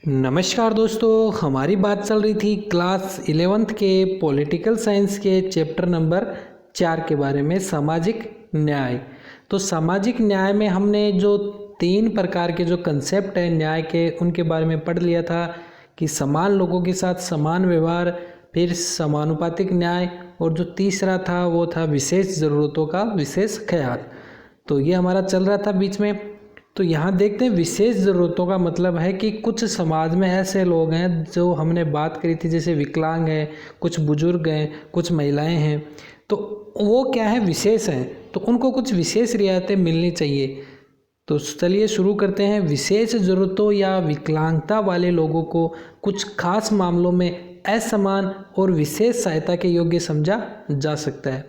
नमस्कार दोस्तों, हमारी बात चल रही थी क्लास 11th के पॉलिटिकल साइंस के चैप्टर नंबर 4 के बारे में, सामाजिक न्याय। तो सामाजिक न्याय में हमने जो 3 प्रकार के जो कंसेप्ट है न्याय के, उनके बारे में पढ़ लिया था कि समान लोगों के साथ समान व्यवहार, फिर समानुपातिक न्याय, और जो तीसरा था वो था विशेष ज़रूरतों का विशेष ख्याल। तो ये हमारा चल रहा था बीच में। तो यहाँ देखते हैं, विशेष ज़रूरतों का मतलब है कि कुछ समाज में ऐसे लोग हैं जो हमने बात करी थी, जैसे विकलांग हैं, कुछ बुजुर्ग हैं, कुछ महिलाएं हैं। तो वो क्या है, विशेष हैं, तो उनको कुछ विशेष रियायतें मिलनी चाहिए। तो चलिए शुरू करते हैं। विशेष ज़रूरतों या विकलांगता वाले लोगों को कुछ खास मामलों में असमान और विशेष सहायता के योग्य समझा जा सकता है।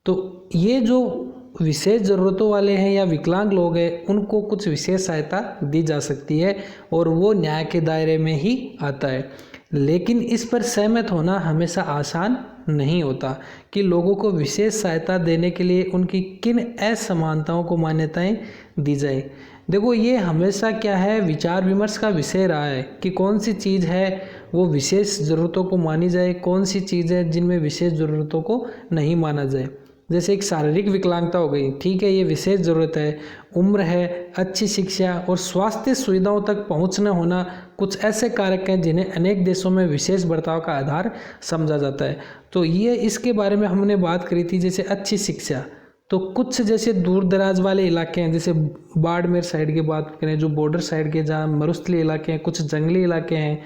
तो ये जो विशेष ज़रूरतों वाले हैं या विकलांग लोग हैं, उनको कुछ विशेष सहायता दी जा सकती है और वो न्याय के दायरे में ही आता है। लेकिन इस पर सहमत होना हमेशा आसान नहीं होता कि लोगों को विशेष सहायता देने के लिए उनकी किन असमानताओं को मान्यताएं दी जाए। देखो, ये हमेशा क्या है, विचार विमर्श का विषय रहा है कि कौन सी चीज़ है वो विशेष ज़रूरतों को मानी जाए, कौन सी चीज़ है जिनमें विशेष ज़रूरतों को नहीं माना जाए। जैसे एक शारीरिक विकलांगता हो गई, ठीक है, ये विशेष ज़रूरत है। उम्र है, अच्छी शिक्षा और स्वास्थ्य सुविधाओं तक पहुंच न होना कुछ ऐसे कारक हैं जिन्हें अनेक देशों में विशेष बर्ताव का आधार समझा जाता है। तो ये इसके बारे में हमने बात करी थी। जैसे अच्छी शिक्षा, तो कुछ जैसे दूर दराज वाले इलाके हैं, जैसे बाड़मेर साइड की बात करें, जो बॉर्डर साइड के जहाँ मरुस्थलीय इलाके हैं, कुछ जंगली इलाके हैं,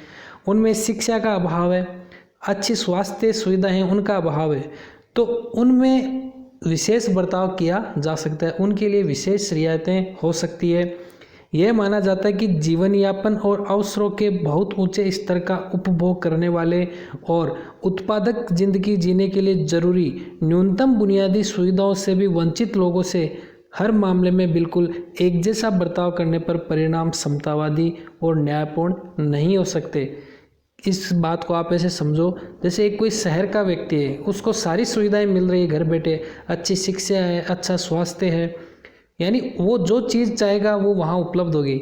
उनमें शिक्षा का अभाव है, अच्छी स्वास्थ्य सुविधाएँ उनका अभाव है। तो उनमें विशेष बर्ताव किया जा सकता है, उनके लिए विशेष रियायतें हो सकती है। यह माना जाता है कि जीवन यापन और अवसरों के बहुत ऊंचे स्तर का उपभोग करने वाले और उत्पादक जिंदगी जीने के लिए जरूरी न्यूनतम बुनियादी सुविधाओं से भी वंचित लोगों से हर मामले में बिल्कुल एक जैसा बर्ताव करने पर परिणाम समतावादी और न्यायपूर्ण नहीं हो सकते। इस बात को आप ऐसे समझो, जैसे एक कोई शहर का व्यक्ति है, उसको सारी सुविधाएं मिल रही है घर बैठे, अच्छी शिक्षा है, अच्छा स्वास्थ्य है, यानी वो जो चीज़ चाहेगा वो वहाँ उपलब्ध होगी।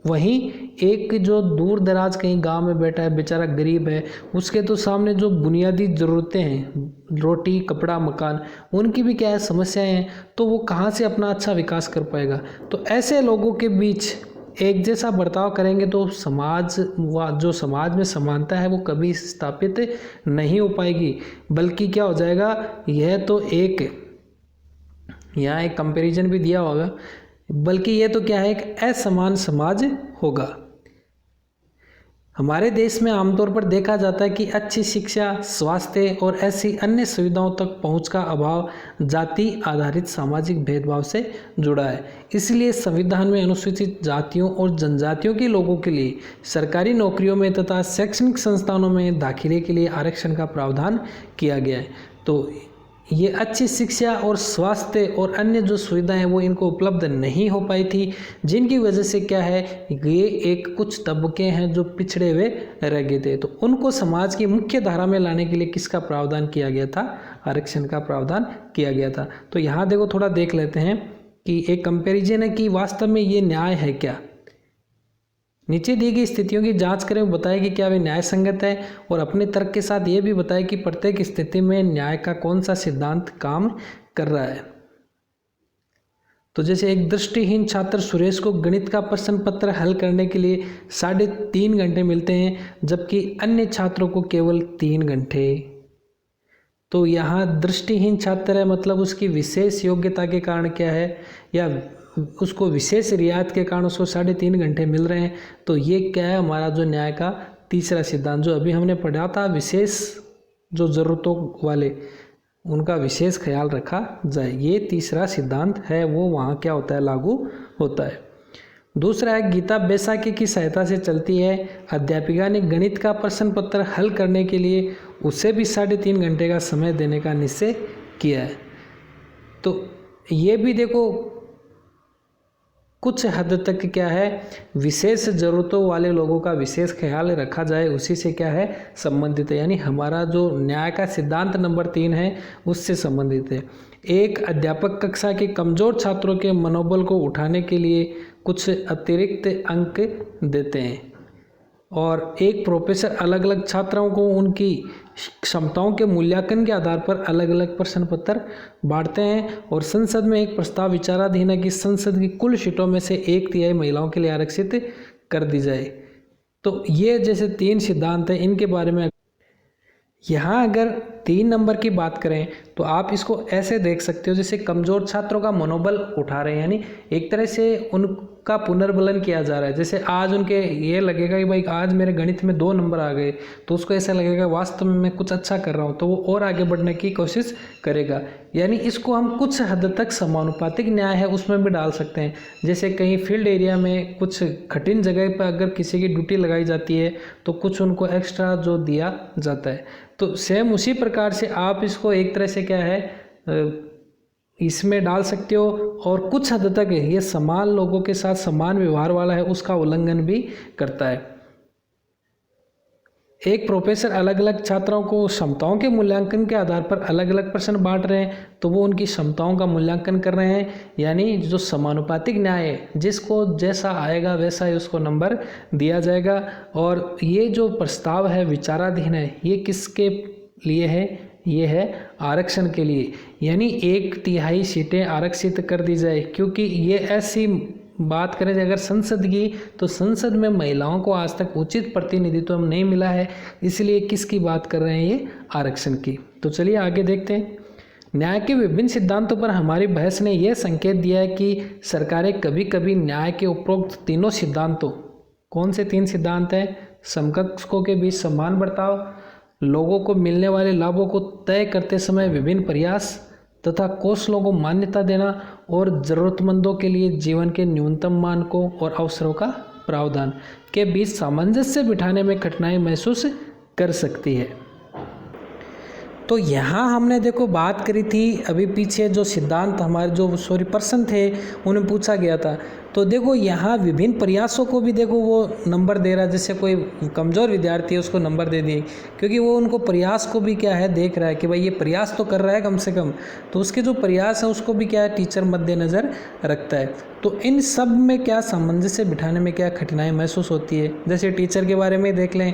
वहीं एक जो दूर दराज कहीं गांव में बैठा है, बेचारा गरीब है, उसके तो सामने जो बुनियादी ज़रूरतें हैं, रोटी, कपड़ा, मकान, उनकी भी क्या है, समस्याएं हैं। तो वो कहाँ से अपना अच्छा विकास कर पाएगा। तो ऐसे लोगों के बीच एक जैसा बर्ताव करेंगे तो जो समाज में समानता है वो कभी स्थापित नहीं हो पाएगी, बल्कि क्या हो जाएगा, यह तो एक यहाँ एक कंपैरिजन भी दिया होगा, बल्कि यह तो क्या है, एक असमान समाज होगा। हमारे देश में आमतौर पर देखा जाता है कि अच्छी शिक्षा, स्वास्थ्य और ऐसी अन्य सुविधाओं तक पहुंच का अभाव जाति आधारित सामाजिक भेदभाव से जुड़ा है। इसलिए संविधान में अनुसूचित जातियों और जनजातियों के लोगों के लिए सरकारी नौकरियों में तथा शैक्षणिक संस्थानों में दाखिले के लिए आरक्षण का प्रावधान किया गया है। तो ये अच्छी शिक्षा और स्वास्थ्य और अन्य जो सुविधाएं हैं वो इनको उपलब्ध नहीं हो पाई थी, जिनकी वजह से क्या है, ये एक कुछ तबके हैं जो पिछड़े हुए रह गए थे। तो उनको समाज की मुख्य धारा में लाने के लिए किसका प्रावधान किया गया था, आरक्षण का प्रावधान किया गया था। तो यहाँ देखो, थोड़ा देख लेते हैं कि एक कंपेरिजन है कि वास्तव में ये न्याय है क्या। नीचे दी गई स्थितियों की जांच करें, बताए कि क्या वे न्याय संगत है, और अपने तर्क के साथ ये भी बताए कि प्रत्येक स्थिति में न्याय का कौन सा सिद्धांत काम कर रहा है। तो जैसे एक दृष्टिहीन छात्र सुरेश को गणित का प्रश्न पत्र हल करने के लिए 3.5 घंटे मिलते हैं, जबकि अन्य छात्रों को केवल 3 घंटे। तो यहाँ दृष्टिहीन छात्र है, मतलब उसकी विशेष योग्यता के कारण क्या है, या उसको विशेष रियायत के कारण उसको 3.5 घंटे मिल रहे हैं। तो ये क्या है, हमारा जो न्याय का तीसरा सिद्धांत, जो अभी हमने पढ़ा था, विशेष जो ज़रूरतों वाले उनका विशेष ख्याल रखा जाए, ये तीसरा सिद्धांत है, वो वहाँ क्या होता है, लागू होता है। दूसरा है, गीता बैसाखी की सहायता से चलती है। अध्यापिका ने गणित का प्रश्न पत्र हल करने के लिए उसे भी 3.5 घंटे का समय देने का निश्चय किया है। तो ये भी देखो, कुछ हद तक क्या है, विशेष ज़रूरतों वाले लोगों का विशेष ख्याल रखा जाए, उसी से क्या है, संबंधित है। यानी हमारा जो न्याय का सिद्धांत नंबर 3 है उससे संबंधित है। एक अध्यापक कक्षा के कमज़ोर छात्रों के मनोबल को उठाने के लिए कुछ अतिरिक्त अंक देते हैं। और एक प्रोफेसर अलग अलग छात्रों को उनकी क्षमताओं के मूल्यांकन के आधार पर अलग अलग प्रश्न पत्र बांटते हैं। और संसद में एक प्रस्ताव विचाराधीन है कि संसद की कुल सीटों में से 1/3 महिलाओं के लिए आरक्षित कर दी जाए। तो ये जैसे 3 सिद्धांत हैं, इनके बारे में यहाँ अगर 3 नंबर की बात करें तो आप इसको ऐसे देख सकते हो जैसे कमज़ोर छात्रों का मनोबल उठा रहे हैं, यानी एक तरह से उनका पुनर्बलन किया जा रहा है। जैसे आज उनके ये लगेगा कि भाई आज मेरे गणित में 2 नंबर आ गए, तो उसको ऐसा लगेगा वास्तव में मैं कुछ अच्छा कर रहा हूँ, तो वो और आगे बढ़ने की कोशिश करेगा। यानी इसको हम कुछ हद तक समानुपातिक न्याय है उसमें भी डाल सकते हैं। जैसे कहीं फील्ड एरिया में कुछ कठिन जगह पर अगर किसी की ड्यूटी लगाई जाती है तो कुछ उनको एक्स्ट्रा जो दिया जाता है, तो सेम उसी प्रकार से आप इसको एक तरह से क्या है इसमें डाल सकते हो। और कुछ हद तक ये समान लोगों के साथ समान व्यवहार वाला है, उसका उल्लंघन भी करता है। एक प्रोफेसर अलग अलग छात्रों को क्षमताओं के मूल्यांकन के आधार पर अलग अलग प्रश्न बांट रहे हैं, तो वो उनकी क्षमताओं का मूल्यांकन कर रहे हैं। यानी जो समानुपातिक न्याय है, जिसको जैसा आएगा वैसा ही उसको नंबर दिया जाएगा। और ये जो प्रस्ताव है विचाराधीन है, ये किसके लिए है? ये है आरक्षण के लिए, यानी 1/3 सीटें आरक्षित कर दी जाए। क्योंकि ये ऐसी बात करें अगर संसद की, तो संसद में महिलाओं को आज तक उचित प्रतिनिधित्व नहीं मिला है, इसलिए किसकी बात कर रहे हैं? ये आरक्षण की। तो चलिए आगे देखते हैं। न्याय के विभिन्न सिद्धांतों पर हमारी बहस ने यह संकेत दिया है कि सरकारें कभी कभी न्याय के उपरोक्त तीनों सिद्धांतों, कौन से 3 सिद्धांत हैं? समकक्षों के बीच समान बर्ताव, लोगों को मिलने वाले लाभों को तय करते समय विभिन्न प्रयास तथा कौशलों को मान्यता देना, और ज़रूरतमंदों के लिए जीवन के न्यूनतम मानकों और अवसरों का प्रावधान के बीच सामंजस्य बिठाने में कठिनाई महसूस कर सकती है। तो यहाँ हमने देखो बात करी थी अभी पीछे जो सिद्धांत हमारे जो प्रश्न थे उन्हें पूछा गया था। तो देखो यहाँ विभिन्न प्रयासों को भी देखो वो नंबर दे रहा है। जैसे कोई कमज़ोर विद्यार्थी है उसको नंबर दे दिए, क्योंकि वो उनको प्रयास को भी क्या है देख रहा है कि भाई ये प्रयास तो कर रहा है कम से कम, तो उसके जो प्रयास है उसको भी क्या है टीचर मद्देनज़र रखता है। तो इन सब में क्या सामंजस्य बिठाने में क्या कठिनाई महसूस होती है? जैसे टीचर के बारे में देख लें,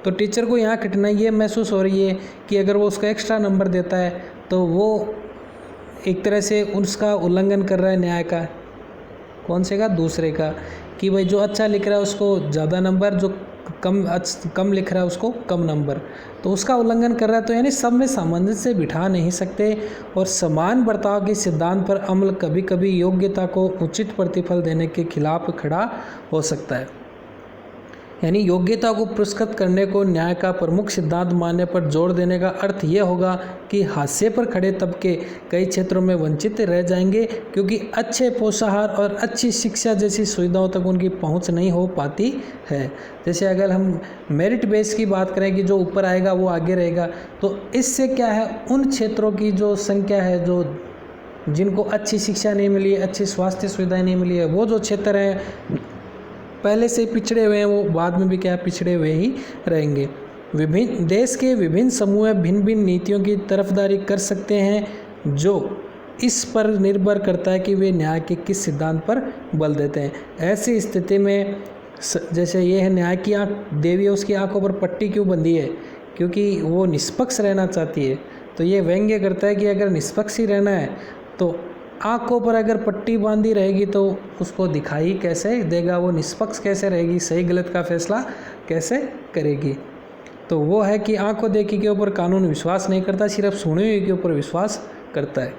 तो टीचर को यहाँ कठिनाई ये महसूस हो रही है कि अगर वो उसका एक्स्ट्रा नंबर देता है तो वो एक तरह से उसका उल्लंघन कर रहा है न्याय का। कौन से का? दूसरे का, कि भाई जो अच्छा लिख रहा है उसको ज़्यादा नंबर, जो कम लिख रहा है उसको कम नंबर, तो उसका उल्लंघन कर रहा है। तो यानी सब में सामंजस्य बिठा नहीं सकते। और समान बर्ताव के सिद्धांत पर अमल कभी कभी योग्यता को उचित प्रतिफल देने के खिलाफ खड़ा हो सकता है। यानी योग्यता को पुरस्कृत करने को न्याय का प्रमुख सिद्धांत मानने पर जोर देने का अर्थ यह होगा कि हाशिए पर खड़े तबके कई क्षेत्रों में वंचित रह जाएंगे, क्योंकि अच्छे पोषाहार और अच्छी शिक्षा जैसी सुविधाओं तक उनकी पहुंच नहीं हो पाती है। जैसे अगर हम मेरिट बेस की बात करें कि जो ऊपर आएगा वो आगे रहेगा, तो इससे क्या है उन क्षेत्रों की जो संख्या है जो जिनको अच्छी शिक्षा नहीं मिली है, अच्छी स्वास्थ्य सुविधाएँ नहीं मिली है, वो जो क्षेत्र हैं पहले से पिछड़े हुए हैं, वो बाद में भी क्या पिछड़े हुए ही रहेंगे। विभिन्न देश के विभिन्न समूह भिन्न भिन्न नीतियों की तरफदारी कर सकते हैं, जो इस पर निर्भर करता है कि वे न्याय के किस सिद्धांत पर बल देते हैं। ऐसी स्थिति में जैसे ये है न्याय की आँख देवी है, उसकी आंखों पर पट्टी क्यों बंधी है? क्योंकि वो निष्पक्ष रहना चाहती है। तो ये व्यंग्य करता है कि अगर निष्पक्ष ही रहना है तो आँखों पर अगर पट्टी बांधी रहेगी तो उसको दिखाई कैसे देगा, वो निष्पक्ष कैसे रहेगी, सही गलत का फैसला कैसे करेगी? तो वो है कि आँखों देखी के ऊपर कानून विश्वास नहीं करता, सिर्फ सुनी हुई के ऊपर विश्वास करता है।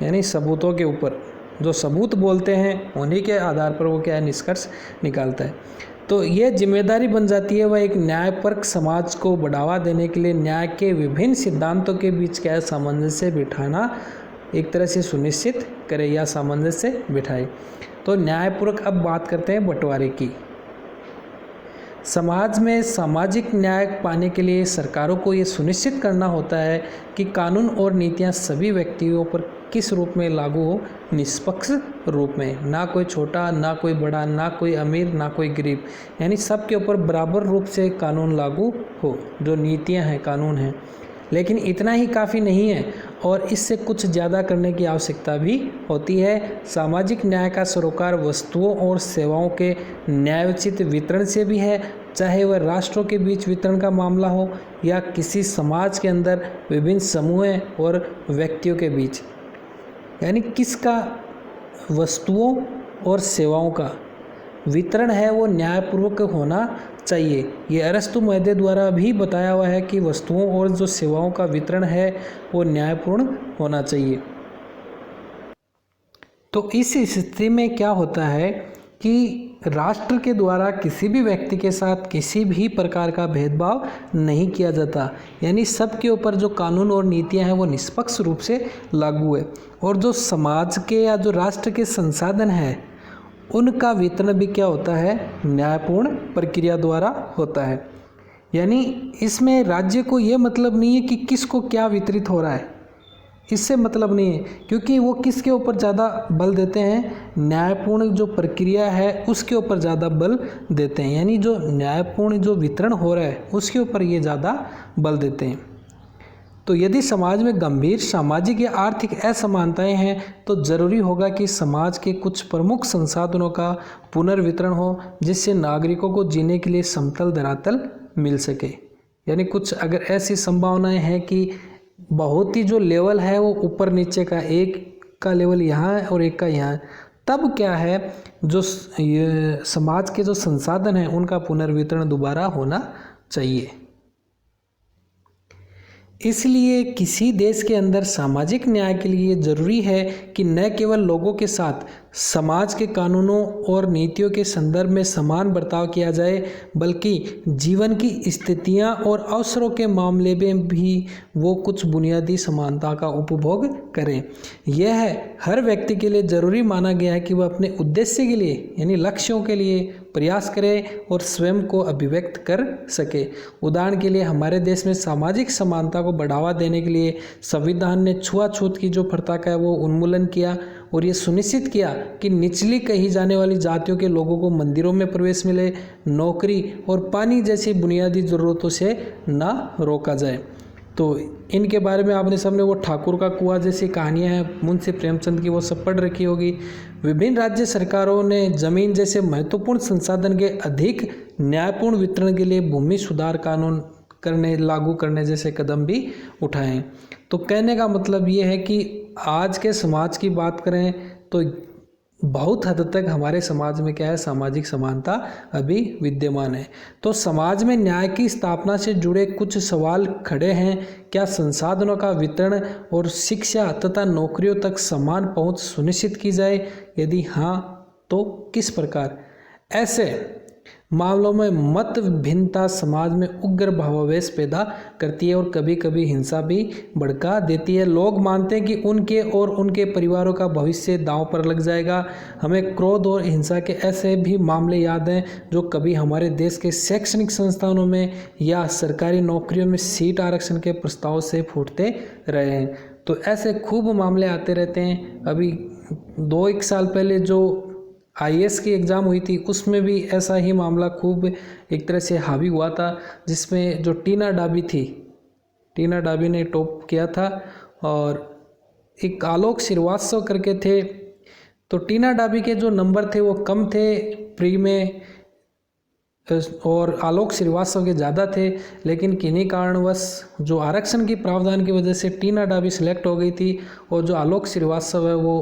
यानी सबूतों के ऊपर जो सबूत बोलते हैं उन्हीं के आधार पर वो क्या है निष्कर्ष निकालता है। तो ये जिम्मेदारी बन जाती है वह एक न्यायपरक समाज को बढ़ावा देने के लिए न्याय के विभिन्न सिद्धांतों के बीच क्या है सामंजस्य बिठाना एक तरह से सुनिश्चित करे या सामंजस्य बिठाए। तो न्यायपूर्वक अब बात करते हैं बंटवारे की। समाज में सामाजिक न्याय पाने के लिए सरकारों को ये सुनिश्चित करना होता है कि कानून और नीतियां सभी व्यक्तियों पर किस रूप में लागू हो, निष्पक्ष रूप में, ना कोई छोटा ना कोई बड़ा, ना कोई अमीर ना कोई गरीब, यानी सबके ऊपर बराबर रूप से कानून लागू हो, जो नीतियां हैं कानून हैं। लेकिन इतना ही काफ़ी नहीं है और इससे कुछ ज़्यादा करने की आवश्यकता भी होती है। सामाजिक न्याय का सरोकार वस्तुओं और सेवाओं के न्यायोचित वितरण से भी है, चाहे वह राष्ट्रों के बीच वितरण का मामला हो या किसी समाज के अंदर विभिन्न समूहों और व्यक्तियों के बीच। यानी किसका? वस्तुओं और सेवाओं का वितरण है वो न्यायपूर्वक होना चाहिए। ये अरस्तु महोदय द्वारा भी बताया हुआ है कि वस्तुओं और जो सेवाओं का वितरण है वो न्यायपूर्ण होना चाहिए। तो इस स्थिति में क्या होता है कि राष्ट्र के द्वारा किसी भी व्यक्ति के साथ किसी भी प्रकार का भेदभाव नहीं किया जाता, यानी सबके ऊपर जो कानून और नीतियां हैं वो निष्पक्ष रूप से लागू है। और जो समाज के या जो राष्ट्र के संसाधन है उनका वितरण भी क्या होता है? न्यायपूर्ण प्रक्रिया द्वारा होता है। यानी इसमें राज्य को ये मतलब नहीं है कि किसको क्या वितरित हो रहा है, इससे मतलब नहीं है, क्योंकि वो किसके ऊपर ज़्यादा बल देते हैं? न्यायपूर्ण जो प्रक्रिया है उसके ऊपर ज़्यादा बल देते हैं। यानी जो न्यायपूर्ण जो वितरण हो रहा है उसके ऊपर ये ज़्यादा बल देते हैं। तो यदि समाज में गंभीर सामाजिक या आर्थिक असमानताएं हैं तो जरूरी होगा कि समाज के कुछ प्रमुख संसाधनों का पुनर्वितरण हो, जिससे नागरिकों को जीने के लिए समतल धरातल मिल सके। यानी कुछ अगर ऐसी संभावनाएं हैं कि बहुत ही जो लेवल है वो ऊपर नीचे का, एक का लेवल यहाँ है और एक का यहाँ, तब क्या है जो समाज के जो संसाधन हैं उनका पुनर्वितरण दोबारा होना चाहिए। इसलिए किसी देश के अंदर सामाजिक न्याय के लिए ज़रूरी है कि न केवल लोगों के साथ समाज के कानूनों और नीतियों के संदर्भ में समान बर्ताव किया जाए, बल्कि जीवन की स्थितियां और अवसरों के मामले में भी वो कुछ बुनियादी समानता का उपभोग करें। यह हर व्यक्ति के लिए ज़रूरी माना गया है कि वह अपने उद्देश्य के लिए यानी लक्ष्यों के लिए प्रयास करे और स्वयं को अभिव्यक्त कर सके। उदाहरण के लिए हमारे देश में सामाजिक समानता को बढ़ावा देने के लिए संविधान ने छुआछूत की जो प्रथा का है वो उन्मूलन किया और ये सुनिश्चित किया कि निचली कही जाने वाली जातियों के लोगों को मंदिरों में प्रवेश मिले, नौकरी और पानी जैसी बुनियादी ज़रूरतों से ना रोका जाए। तो इनके बारे में आपने सबने वो ठाकुर का कुआं जैसी कहानियां हैं मुंशी प्रेमचंद की, वो सब पढ़ रखी होगी। विभिन्न राज्य सरकारों ने जमीन जैसे महत्वपूर्ण संसाधन के अधिक न्यायपूर्ण वितरण के लिए भूमि सुधार कानून लागू करने जैसे कदम भी उठाए। तो कहने का मतलब ये है कि आज के समाज की बात करें तो बहुत हद तक हमारे समाज में क्या है, सामाजिक समानता अभी विद्यमान है। तो समाज में न्याय की स्थापना से जुड़े कुछ सवाल खड़े हैं। क्या संसाधनों का वितरण और शिक्षा तथा नौकरियों तक समान पहुंच सुनिश्चित की जाए? यदि हाँ तो किस प्रकार? ऐसे मामलों में मत भिन्नता समाज में उग्र भावावेश पैदा करती है और कभी कभी हिंसा भी भड़का देती है। लोग मानते हैं कि उनके और उनके परिवारों का भविष्य दांव पर लग जाएगा। हमें क्रोध और हिंसा के ऐसे भी मामले याद हैं जो कभी हमारे देश के शैक्षणिक संस्थानों में या सरकारी नौकरियों में सीट आरक्षण के प्रस्ताव से फूटते रहे हैं। तो ऐसे खूब मामले आते रहते हैं। अभी 2-1 साल पहले जो IAS की एग्ज़ाम हुई थी उसमें भी ऐसा ही मामला खूब एक तरह से हावी हुआ था, जिसमें जो टीना डाबी थी, टीना डाबी ने टॉप किया था और एक आलोक श्रीवास्तव करके थे। तो टीना डाबी के जो नंबर थे वो कम थे प्री में और आलोक श्रीवास्तव के ज़्यादा थे, लेकिन किन्हीं कारणवश जो आरक्षण की प्रावधान की वजह से टीना डाबी सिलेक्ट हो गई थी और जो आलोक श्रीवास्तव है वो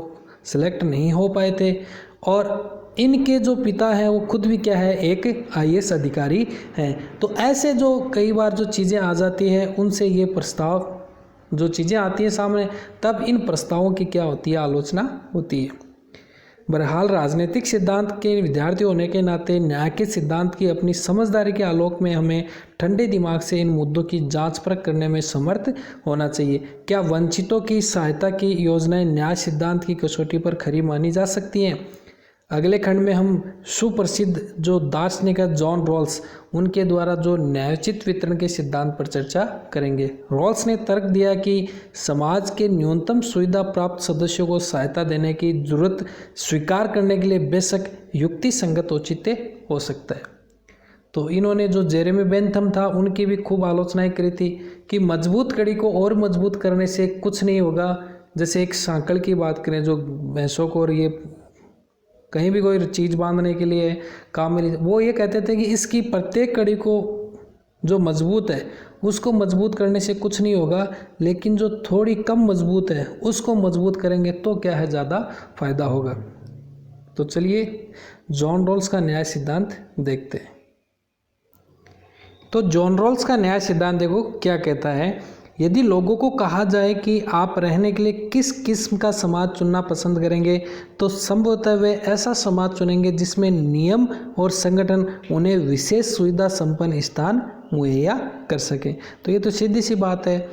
सिलेक्ट नहीं हो पाए थे। और इनके जो पिता हैं वो खुद भी क्या है, एक IAS अधिकारी हैं। तो ऐसे जो कई बार जो चीज़ें आ जाती हैं उनसे ये प्रस्ताव जो चीज़ें आती हैं सामने, तब इन प्रस्तावों की क्या होती है, आलोचना होती है। बहरहाल राजनीतिक सिद्धांत के विद्यार्थी होने के नाते न्याय के सिद्धांत की अपनी समझदारी के आलोक में हमें ठंडे दिमाग से इन मुद्दों की जांच परख करने में समर्थ होना चाहिए। क्या वंचितों की सहायता की योजनाएं न्याय सिद्धांत की कसौटी पर खरी मानी जा सकती हैं? अगले खंड में हम सुप्रसिद्ध जो दार्शनिक है जॉन रॉल्स, उनके द्वारा जो न्यायोचित वितरण के सिद्धांत पर चर्चा करेंगे। रॉल्स ने तर्क दिया कि समाज के न्यूनतम सुविधा प्राप्त सदस्यों को सहायता देने की जरूरत स्वीकार करने के लिए बेशक युक्ति संगत औचित्य हो सकता है। तो इन्होंने जो जेरेमी बेंथम था उनकी भी खूब आलोचनाएं करी थी कि मजबूत कड़ी को और मजबूत करने से कुछ नहीं होगा। जैसे एक सांकड़ की बात करें जो भैंसों को और ये कहीं भी कोई चीज़ बांधने के लिए काम में, वो ये कहते थे कि इसकी प्रत्येक कड़ी को जो मजबूत है उसको मजबूत करने से कुछ नहीं होगा, लेकिन जो थोड़ी कम मजबूत है उसको मजबूत करेंगे तो क्या है, ज़्यादा फायदा होगा। तो चलिए जॉन रॉल्स का न्याय सिद्धांत देखते हैं। तो जॉन रॉल्स का न्याय सिद्धांत देखो क्या कहता है। यदि लोगों को कहा जाए कि आप रहने के लिए किस किस्म का समाज चुनना पसंद करेंगे, तो संभवतः वे ऐसा समाज चुनेंगे जिसमें नियम और संगठन उन्हें विशेष सुविधा संपन्न स्थान मुहैया कर सके। तो ये तो सीधी सी बात है,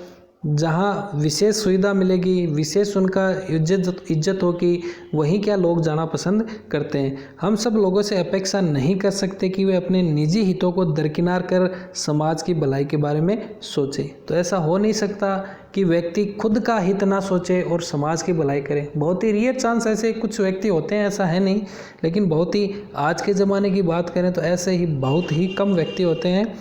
जहाँ विशेष सुविधा मिलेगी, विशेष उनका इज्जत होगी, वहीं क्या लोग जाना पसंद करते हैं। हम सब लोगों से अपेक्षा नहीं कर सकते कि वे अपने निजी हितों को दरकिनार कर समाज की भलाई के बारे में सोचें। तो ऐसा हो नहीं सकता कि व्यक्ति खुद का हित ना सोचे और समाज की भलाई करे। बहुत ही रेयर चांस ऐसे कुछ व्यक्ति होते हैं, ऐसा है नहीं, लेकिन बहुत ही आज के ज़माने की बात करें तो ऐसे ही बहुत ही कम व्यक्ति होते हैं।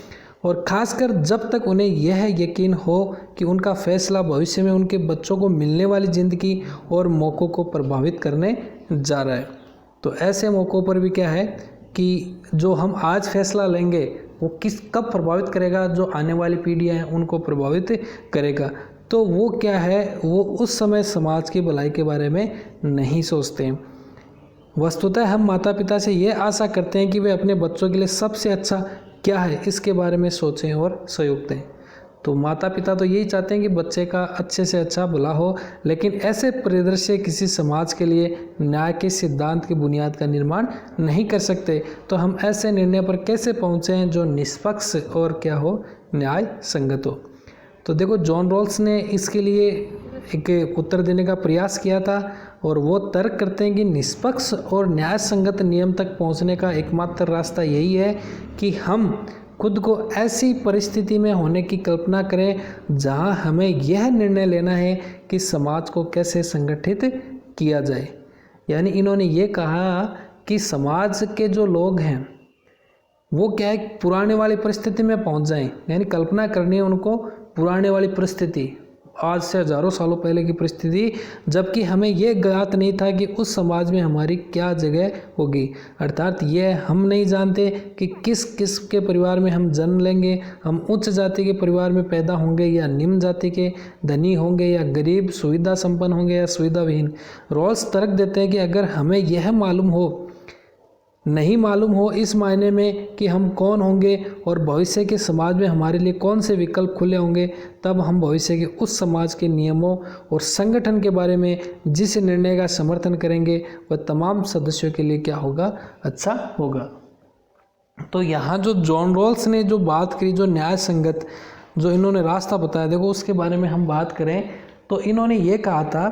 और ख़ासकर जब तक उन्हें यह यकीन हो कि उनका फैसला भविष्य में उनके बच्चों को मिलने वाली ज़िंदगी और मौक़ों को प्रभावित करने जा रहा है। तो ऐसे मौक़ों पर भी क्या है कि जो हम आज फैसला लेंगे वो कब प्रभावित करेगा, जो आने वाली पीढ़ियाँ हैं उनको प्रभावित करेगा। तो वो क्या है, वो उस समय समाज की भलाई के बारे में नहीं सोचते हैं। वस्तुतः हम माता पिता से ये आशा करते हैं कि वे अपने बच्चों के लिए सबसे अच्छा क्या है इसके बारे में सोचें और सहयोग दें। तो माता पिता तो यही चाहते हैं कि बच्चे का अच्छे से अच्छा भला हो, लेकिन ऐसे परिदृश्य किसी समाज के लिए न्याय के सिद्धांत की बुनियाद का निर्माण नहीं कर सकते। तो हम ऐसे निर्णय पर कैसे पहुँचें जो निष्पक्ष और क्या हो, न्याय संगत हो। तो देखो जॉन रॉल्स ने इसके लिए एक उत्तर देने का प्रयास किया था और वो तर्क करते हैं कि निष्पक्ष और न्याय संगत नियम तक पहुंचने का एकमात्र रास्ता यही है कि हम खुद को ऐसी परिस्थिति में होने की कल्पना करें जहां हमें यह निर्णय लेना है कि समाज को कैसे संगठित किया जाए। यानी इन्होंने ये कहा कि समाज के जो लोग हैं वो क्या है, पुराने वाली परिस्थिति में पहुंच जाएं। यानी कल्पना करनी है उनको पुराने वाली परिस्थिति, आज से हज़ारों सालों पहले की परिस्थिति, जबकि हमें ये ज्ञात नहीं था कि उस समाज में हमारी क्या जगह होगी। अर्थात ये हम नहीं जानते कि किस किस्म के परिवार में हम जन्म लेंगे, हम उच्च जाति के परिवार में पैदा होंगे या निम्न जाति के, धनी होंगे या गरीब, सुविधा संपन्न होंगे या सुविधाविहीन। रॉल्स तर्क देते हैं कि अगर हमें यह नहीं मालूम हो इस मायने में कि हम कौन होंगे और भविष्य के समाज में हमारे लिए कौन से विकल्प खुले होंगे, तब हम भविष्य के उस समाज के नियमों और संगठन के बारे में जिस निर्णय का समर्थन करेंगे वह तमाम सदस्यों के लिए क्या होगा, अच्छा होगा। तो यहाँ जो जॉन रॉल्स ने जो बात करी, जो न्याय संगत जो इन्होंने रास्ता बताया, देखो उसके बारे में हम बात करें तो इन्होंने ये कहा था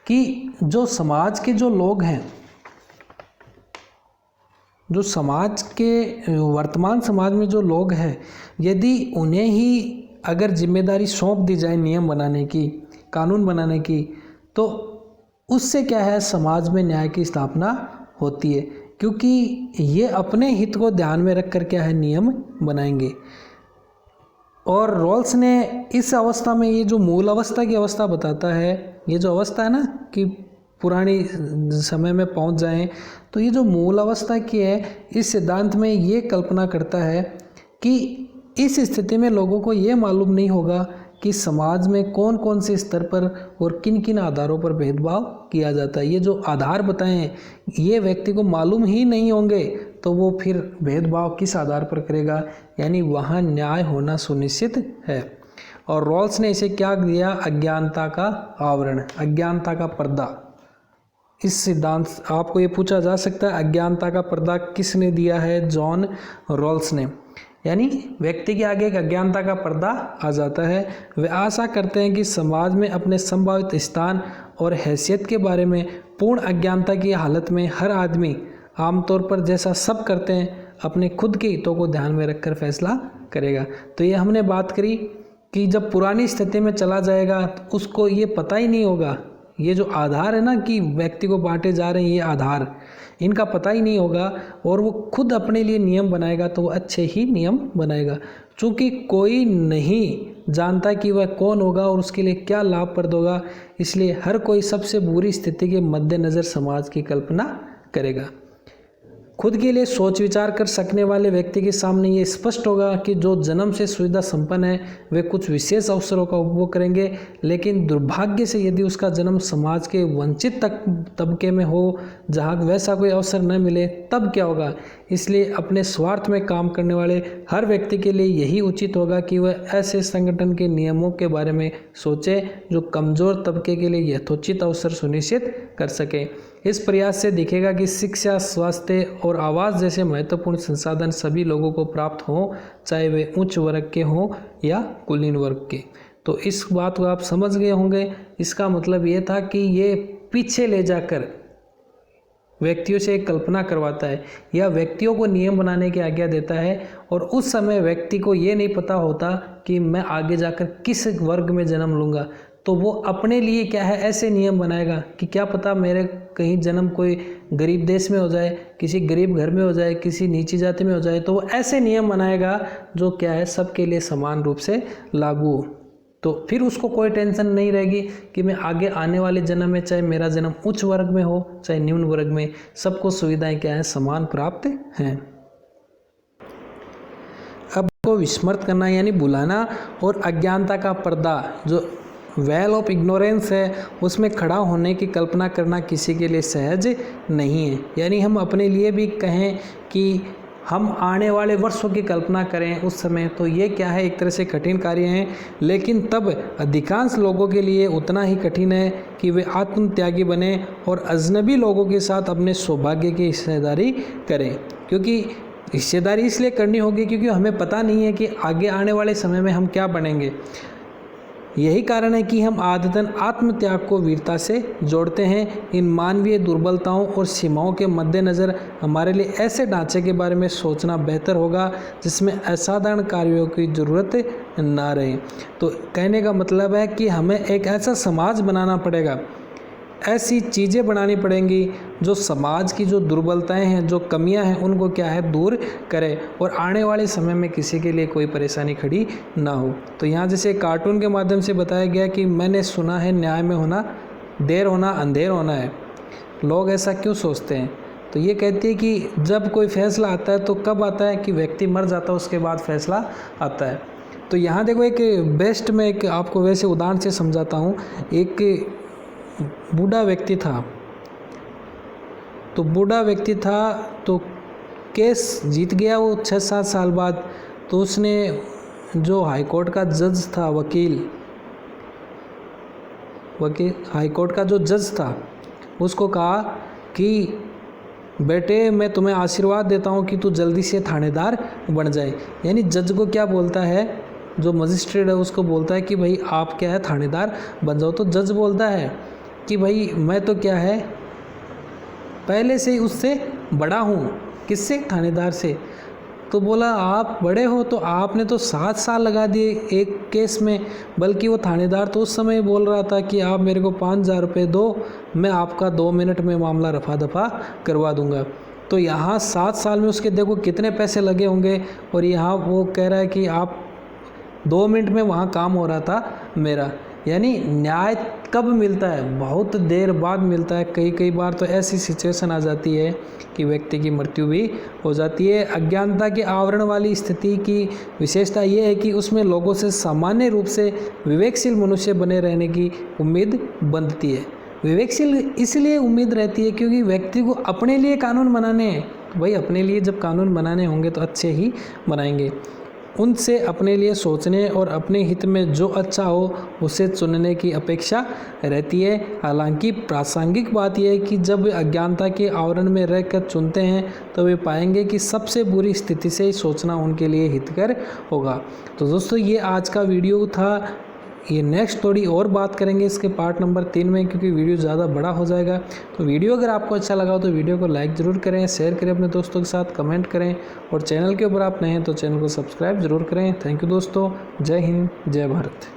कि जो समाज के जो लोग हैं, जो समाज के वर्तमान समाज में जो लोग हैं, यदि उन्हें ही अगर जिम्मेदारी सौंप दी जाए नियम बनाने की, कानून बनाने की, तो उससे क्या है, समाज में न्याय की स्थापना होती है, क्योंकि ये अपने हित को ध्यान में रख कर क्या है, नियम बनाएंगे। और रॉल्स ने इस अवस्था में ये जो मूल अवस्था की अवस्था बताता है, ये जो अवस्था है ना कि पुरानी समय में पहुंच जाएं, तो ये जो मूल अवस्था की है, इस सिद्धांत में ये कल्पना करता है कि इस स्थिति में लोगों को ये मालूम नहीं होगा कि समाज में कौन कौन से स्तर पर और किन किन आधारों पर भेदभाव किया जाता है। ये जो आधार बताए हैं ये व्यक्ति को मालूम ही नहीं होंगे, तो वो फिर भेदभाव किस आधार पर करेगा, यानी वहाँ न्याय होना सुनिश्चित है। और रॉल्स ने इसे क्या दिया, अज्ञानता का आवरण, अज्ञानता का पर्दा। इस सिद्धांत आपको ये पूछा जा सकता है, अज्ञानता का पर्दा किसने दिया है, जॉन रॉल्स ने। यानी व्यक्ति के आगे एक अज्ञानता का पर्दा आ जाता है। वे आशा करते हैं कि समाज में अपने संभावित स्थान और हैसियत के बारे में पूर्ण अज्ञानता की हालत में हर आदमी आमतौर पर जैसा सब करते हैं अपने खुद के हितों को ध्यान में रखकर फैसला करेगा। तो ये हमने बात करी कि जब पुरानी स्थिति में चला जाएगा तो उसको ये पता ही नहीं होगा, ये जो आधार है ना कि व्यक्ति को बांटे जा रहे हैं, ये आधार इनका पता ही नहीं होगा और वो खुद अपने लिए नियम बनाएगा तो वो अच्छे ही नियम बनाएगा। चूँकि कोई नहीं जानता कि वह कौन होगा और उसके लिए क्या लाभप्रद होगा, इसलिए हर कोई सबसे बुरी स्थिति के मद्देनज़र समाज की कल्पना करेगा। खुद के लिए सोच विचार कर सकने वाले व्यक्ति के सामने ये स्पष्ट होगा कि जो जन्म से सुविधा संपन्न है वे कुछ विशेष अवसरों का उपभोग करेंगे, लेकिन दुर्भाग्य से यदि उसका जन्म समाज के वंचित तबके में हो जहाँ वैसा कोई अवसर न मिले तब क्या होगा। इसलिए अपने स्वार्थ में काम करने वाले हर व्यक्ति के लिए यही उचित होगा कि वह ऐसे संगठन के नियमों के बारे में सोचे जो कमज़ोर तबके के लिए यथोचित अवसर सुनिश्चित कर सके। इस प्रयास से दिखेगा कि शिक्षा, स्वास्थ्य और आवास जैसे महत्वपूर्ण संसाधन सभी लोगों को प्राप्त हों, चाहे वे उच्च वर्ग के हों या कुलीन वर्ग के। तो इस बात को आप समझ गए होंगे। इसका मतलब ये था कि ये पीछे ले जाकर व्यक्तियों से एक कल्पना करवाता है या व्यक्तियों को नियम बनाने की आज्ञा देता है, और उस समय व्यक्ति को ये नहीं पता होता कि मैं आगे जाकर किस वर्ग में जन्म लूँगा। तो वो अपने लिए क्या है ऐसे नियम बनाएगा कि क्या पता मेरे कहीं जन्म कोई गरीब देश में हो जाए, किसी गरीब घर में हो जाए, किसी नीची जाति में हो जाए, तो वो ऐसे नियम बनाएगा जो क्या है सबके लिए समान रूप से लागू हो। तो फिर उसको कोई टेंशन नहीं रहेगी कि मैं आगे आने वाले जन्म में, चाहे मेरा जन्म उच्च वर्ग में हो चाहे निम्न वर्ग में, सबको सुविधाएं क्या है समान प्राप्त हैं। अब को विस्मृत करना यानी भुलाना और अज्ञानता का पर्दा जो वेल ऑफ इग्नोरेंस है उसमें खड़ा होने की कल्पना करना किसी के लिए सहज नहीं है। यानी हम अपने लिए भी कहें कि हम आने वाले वर्षों की कल्पना करें उस समय, तो ये क्या है एक तरह से कठिन कार्य है, लेकिन तब अधिकांश लोगों के लिए उतना ही कठिन है कि वे आत्मत्यागी बने और अजनबी लोगों के साथ अपने सौभाग्य की हिस्सेदारी करें। क्योंकि हिस्सेदारी इसलिए करनी होगी क्योंकि हमें पता नहीं है कि आगे आने वाले समय में हम क्या बनेंगे। यही कारण है कि हम आदतन आत्मत्याग को वीरता से जोड़ते हैं। इन मानवीय दुर्बलताओं और सीमाओं के मद्देनज़र हमारे लिए ऐसे ढांचे के बारे में सोचना बेहतर होगा जिसमें असाधारण कार्यों की ज़रूरत ना रहे। तो कहने का मतलब है कि हमें एक ऐसा समाज बनाना पड़ेगा, ऐसी चीज़ें बनानी पड़ेंगी जो समाज की जो दुर्बलताएं हैं, जो कमियां हैं, उनको क्या है दूर करे और आने वाले समय में किसी के लिए कोई परेशानी खड़ी ना हो। तो यहाँ जैसे कार्टून के माध्यम से बताया गया कि मैंने सुना है न्याय में होना देर होना अंधेर होना है। लोग ऐसा क्यों सोचते हैं? तो ये कहती है कि जब कोई फैसला आता है तो कब आता है कि व्यक्ति मर जाता है उसके बाद फैसला आता है। तो यहाँ देखो एक बेस्ट में एक आपको वैसे उदाहरण से समझाता हूँ। एक बूढ़ा व्यक्ति था, तो केस जीत गया वो 6-7 साल बाद। तो उसने जो हाई कोर्ट का जज था, वकील हाई कोर्ट का जो जज था उसको कहा कि बेटे मैं तुम्हें आशीर्वाद देता हूँ कि तू जल्दी से थानेदार बन जाए। यानी जज को क्या बोलता है, जो मजिस्ट्रेट है उसको बोलता है कि भाई आप क्या है थानेदार बन जाओ। तो जज बोलता है कि भाई मैं तो क्या है पहले से ही उससे बड़ा हूँ। किससे? थानेदार से। तो बोला आप बड़े हो तो आपने तो 7 साल लगा दिए एक केस में, बल्कि वो थानेदार तो उस समय बोल रहा था कि आप मेरे को 5,000 रुपये दो, मैं आपका 2 मिनट में मामला रफा दफा करवा दूंगा। तो यहाँ 7 साल में उसके देखो कितने पैसे लगे होंगे, और यहाँ वो कह रहा है कि आप 2 मिनट में वहाँ काम हो रहा था मेरा। यानी न्याय कब मिलता है? बहुत देर बाद मिलता है। कई बार तो ऐसी सिचुएशन आ जाती है कि व्यक्ति की मृत्यु भी हो जाती है। अज्ञानता के आवरण वाली स्थिति की विशेषता ये है कि उसमें लोगों से सामान्य रूप से विवेकशील मनुष्य बने रहने की उम्मीद बनती है। विवेकशील इसलिए उम्मीद रहती है क्योंकि व्यक्ति को अपने लिए कानून बनाने हैं। भाई अपने लिए जब कानून बनाने होंगे तो अच्छे ही बनाएंगे। उनसे अपने लिए सोचने और अपने हित में जो अच्छा हो उसे चुनने की अपेक्षा रहती है। हालांकि प्रासंगिक बात यह है कि जब वे अज्ञानता के आवरण में रहकर चुनते हैं तो वे पाएंगे कि सबसे बुरी स्थिति से ही सोचना उनके लिए हितकर होगा। तो दोस्तों ये आज का वीडियो था। ये नेक्स्ट थोड़ी और बात करेंगे इसके पार्ट नंबर 3 में, क्योंकि वीडियो ज़्यादा बड़ा हो जाएगा। तो वीडियो अगर आपको अच्छा लगा हो तो वीडियो को लाइक ज़रूर करें, शेयर करें अपने दोस्तों के साथ, कमेंट करें, और चैनल के ऊपर आप नए हैं तो चैनल को सब्सक्राइब ज़रूर करें। थैंक यू दोस्तों। जय हिंद, जय भारत।